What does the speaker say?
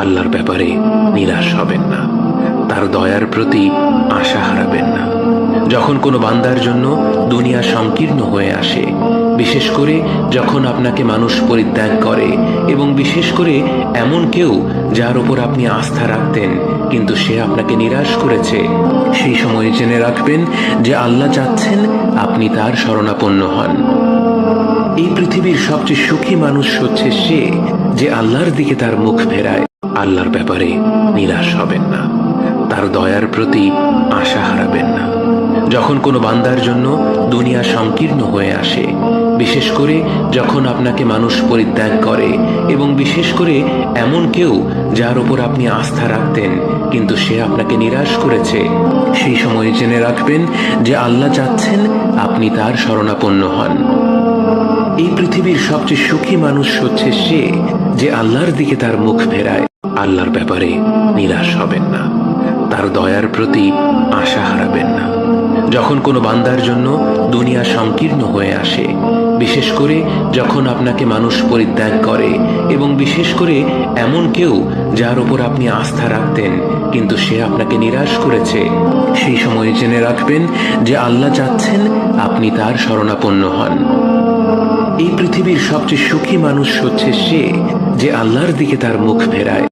আল্লাহর ব্যাপারে নিরাশ হবেন না, তার দয়ার প্রতি আশা হারাবেন না। যখন কোনো বান্দার জন্য দুনিয়া সংকীর্ণ হয়ে আসে, বিশেষ করে যখন আপনাকে মানুষ পরিত্যাগ করে, এবং বিশেষ করে এমন কেউ যার উপর আপনি আস্থা রাখতেন কিন্তু সে আপনাকে নিরাশ করেছে, সেই সময়ে জেনে রাখবেন যে আল্লাহ চাচ্ছেন আপনি তার শরণাপন্ন হন। এই পৃথিবীর সবচেয়ে সুখী মানুষ হচ্ছে সে যে আল্লাহর দিকে তার মুখ ফেরায়। আল্লাহর ব্যাপারে নিরাশ হবেন না, তার দয়ার প্রতি আশা হারাবেন না। যখন কোনো বান্দার জন্য দুনিয়া সংকীর্ণ হয়ে আসে, বিশেষ করে যখন আপনাকে মানুষ পরিত্যাগ করে, এবং বিশেষ করে এমন কেউ যার উপর আপনি আস্থা রাখতেন কিন্তু সে আপনাকে নিরাশ করেছে, সেই সময়ে জেনে রাখবেন যে আল্লাহ চাচ্ছেন আপনি তার শরণাপন্ন হন। এই পৃথিবীর সবচেয়ে সুখী মানুষ হচ্ছে সে যে আল্লাহর দিকে তার মুখ ফেরায়। আল্লাহর ব্যাপারে নিরাশ হবেন না, তার দয়ার প্রতি আশা হারাবেন না। যখন কোনো বান্দার জন্য দুনিয়া সংকীর্ণ হয়ে আসে, বিশেষ করে যখন আপনাকে মানুষ পরিত্যাগ করে, এবং বিশেষ করে এমন কেউ যার উপর আপনি আস্থা রাখতেন কিন্তু সে আপনাকে নিরাশ করেছে, সেই সময়ে জেনে রাখবেন যে আল্লাহ চাচ্ছেন আপনি তার শরণাপন্ন হন। এই পৃথিবীর সবচেয়ে সুখী মানুষ হচ্ছে সে যে আল্লাহর দিকে তার মুখ ফেরায়।